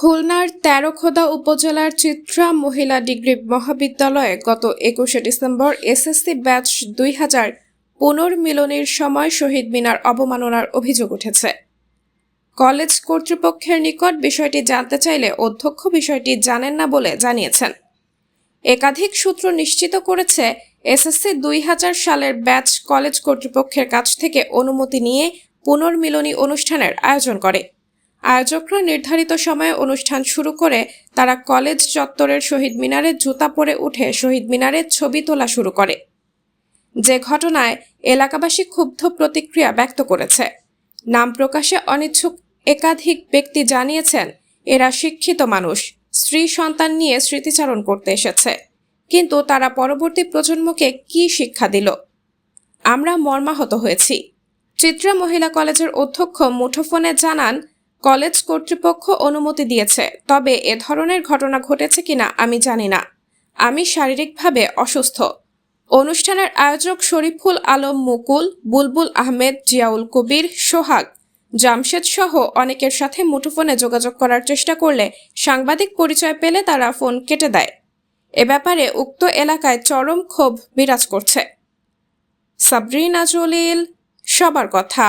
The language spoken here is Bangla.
খুলনার তেরোখোদা উপজেলার চিত্রা মহিলা ডিগ্রি মহাবিদ্যালয়ে গত ২১শে ডিসেম্বর এসএসসি ব্যাচ ২০০০ পুনর্মিলনীর সময় শহীদ মিনার অবমাননার অভিযোগ উঠেছে। কলেজ কর্তৃপক্ষের নিকট বিষয়টি জানতে চাইলে অধ্যক্ষ বিষয়টি জানেন না বলে জানিয়েছেন। একাধিক সূত্র নিশ্চিত করেছে, এসএসসি ২০০০ সালের ব্যাচ কলেজ কর্তৃপক্ষের কাছ থেকে অনুমতি নিয়ে পুনর্মিলনী অনুষ্ঠানের আয়োজন করে। আয়োজকরা নির্ধারিত সময়ে অনুষ্ঠান শুরু করে তারা কলেজ চত্বরের শহীদ মিনারে জুতা পরে উঠে শহীদ মিনারের ছবি তোলা শুরু করে, যে ঘটনায় এলাকাবাসী ক্ষুব্ধ প্রতিক্রিয়া ব্যক্ত করেছে। নাম প্রকাশে অনিচ্ছুক একাধিক ব্যক্তি জানিয়েছেন, এরা শিক্ষিত মানুষ, স্ত্রী সন্তান নিয়ে স্মৃতিচারণ করতে এসেছে, কিন্তু তারা পরবর্তী প্রজন্মকে কি শিক্ষা দিল? আমরা মর্মাহত হয়েছি। চিত্রা মহিলা কলেজের অধ্যক্ষ মুঠোফোনে জানান, কলেজ কর্তৃপক্ষ অনুমতি দিয়েছে, তবে এ ধরনের ঘটনা ঘটেছে কিনা আমি জানি না। আমি শারীরিকভাবে অসুস্থ। অনুষ্ঠানের আয়োজক শরীফুল আলম মুকুল, বুলবুল আহমেদ, জিয়াউল কবির, সোহাগ, জামশেদ সহ অনেকের সাথে মুঠোফোনে যোগাযোগ করার চেষ্টা করলে সাংবাদিক পরিচয় পেলে তারা ফোন কেটে দেয়। এ ব্যাপারে উক্ত এলাকায় চরম ক্ষোভ বিরাজ করছে। সাবরিনা জলিল, সবার কথা।